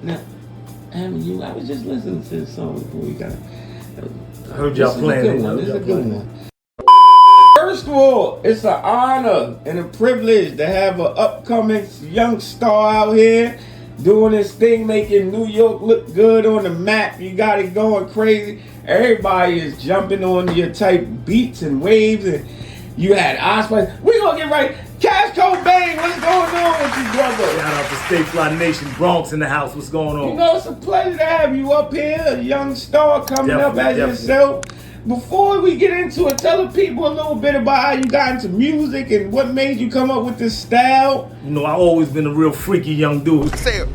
Now, I was just listening to this song before we got. I heard y'all playing it. This is a good one. First of all, it's an honor and a privilege to have an upcoming young star out here doing this thing, making New York look good on the map. You got it going crazy. Everybody is jumping on your type beats and waves, and you had Osprey. We gonna get right. Cash Cobain, what's going on with you, brother? Shout out to Stayfly Nation, Bronx in the house. What's going on? You know, it's a pleasure to have you up here, a young star coming up as yourself. Before we get into it, tell the people a little bit about how you got into music and what made you come up with this style. You know, I've always been a real freaky young dude. I said,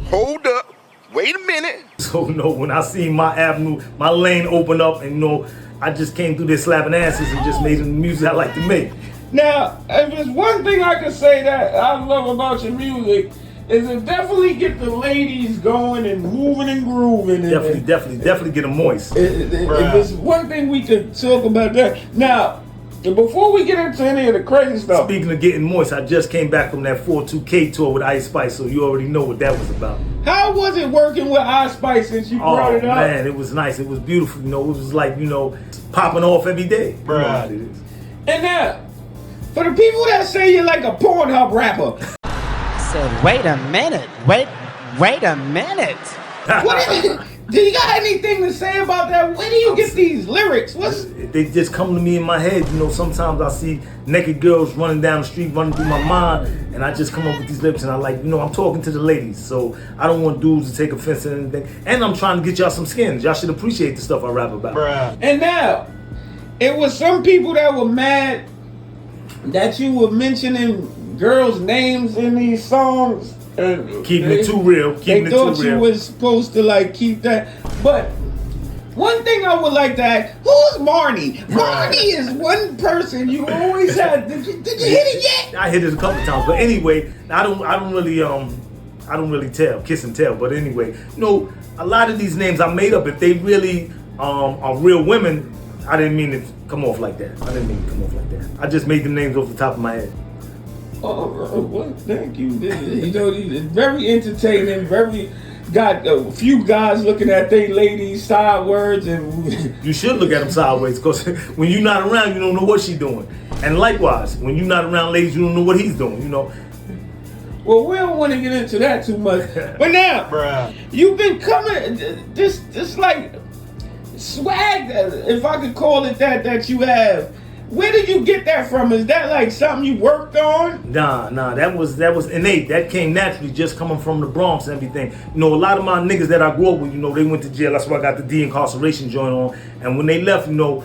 hold up, wait a minute. So, you know, when I seen my avenue, my lane open up, and, you know, I just came through there slapping asses and just made the music I like to make. Now, if there's one thing I can say that I love about your music, is it definitely get the ladies going and moving and grooving. Definitely get them moist. If there's one thing we could talk about that. Now, before we get into any of the crazy stuff. Speaking of getting moist, I just came back from that 42K tour with Ice Spice, so you already know what that was about. How was it working with Ice Spice since you brought it up? Oh man, it was nice. It was beautiful. You know, it was like, you know, popping off every day. Bruh. You know how it is. And now, for the people that say you're like a Pornhub rapper. Said, wait a minute. Wait a minute. What is it? Do you got anything to say about that? Where do you get these lyrics? They just come to me in my head. You know, sometimes I see naked girls running down the street, running through my mind, and I just come up with these lyrics, and I like, you know, I'm talking to the ladies, so I don't want dudes to take offense to anything. And I'm trying to get y'all some skins. Y'all should appreciate the stuff I rap about. Bruh. And now, it was some people that were mad that you were mentioning girls' names in these songs. Keeping it too real. They thought you was supposed to like keep that. But one thing I would like to ask, who's Marnie? Marnie is one person you always had. Did you hit it yet? I hit it a couple times, but anyway, I don't really tell, kiss and tell. But anyway, you know, a lot of these names I made up. If they really are real women, I didn't mean to come off like that. I just made them names off the top of my head. Oh, well, thank you. You know, he's very entertaining, got a few guys looking at their ladies sideways, and you should look at them sideways, because when you're not around, you don't know what she's doing. And likewise, when you're not around ladies, you don't know what he's doing, you know. Well, we don't want to get into that too much. But now, you've been coming, this like swag, if I could call it that you have. Where did you get that from? Is that like something you worked on? Nah, that was innate. That came naturally, just coming from the Bronx and everything. You know, a lot of my niggas that I grew up with, you know, they went to jail. That's why I got the de-incarceration joint on. And when they left, you know,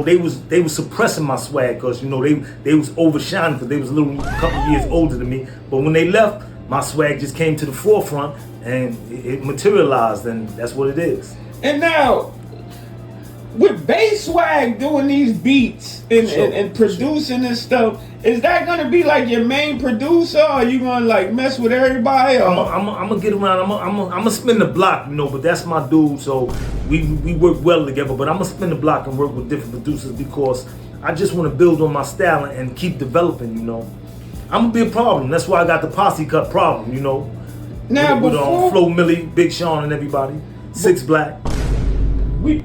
they was suppressing my swag, because, you know, they was overshining, because they was a couple years older than me. But when they left, my swag just came to the forefront, and it materialized, and that's what it is. And now, with Bass Swag doing these beats and producing this stuff, is that gonna be like your main producer, or are you gonna like mess with everybody? Or? I'm gonna get around. I'm gonna spin the block, you know. But that's my dude, so we work well together. But I'm gonna spin the block and work with different producers, because I just want to build on my style and keep developing, you know. I'm gonna be a problem. That's why I got the posse cut problem, you know. Now with Flo Millie, Big Sean, and everybody. 6 Black. We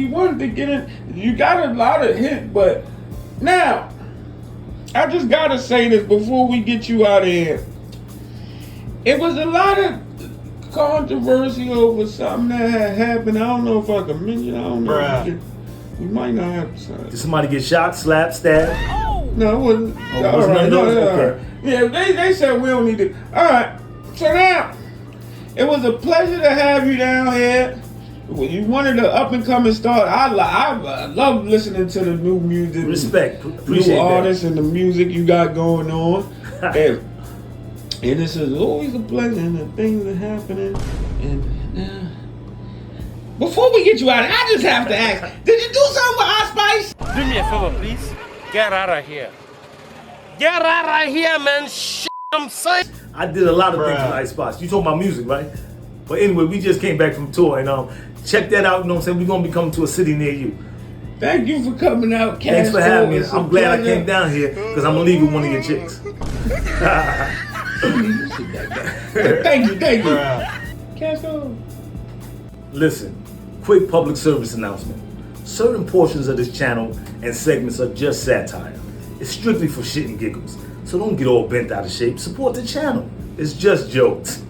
wanted to get in. You got a lot of hits, but now I just gotta say this before we get you out of here. It was a lot of controversy over something that had happened. I don't know if I can mention. I don't know. We might not have to say. Did somebody get shot, slapped, stabbed? No, it wasn't. Oh, all right, okay. Yeah, they said we don't need to. All right. So now, it was a pleasure to have you down here. You wanted an up-and-coming star. I love listening to the new music. Respect. Appreciate new artists and the music you got going on. and this is always a pleasure, and the things are happening. And before we get you out, I just have to ask, did you do something with Ice Spice? Do me a favor, please. Get out of here. Get out of here, man. I'm saying. I did a lot of things with Ice Spice. You talking about music, right? But anyway, we just came back from tour, and check that out. You know what I'm saying? We're gonna be coming to a city near you. Thank you for coming out, Cash. Thanks for having me. I'm glad I came down here, because I'm gonna leave with one of your chicks. Thank you. Casco. Listen, quick public service announcement. Certain portions of this channel and segments are just satire. It's strictly for shit and giggles. So don't get all bent out of shape. Support the channel. It's just jokes.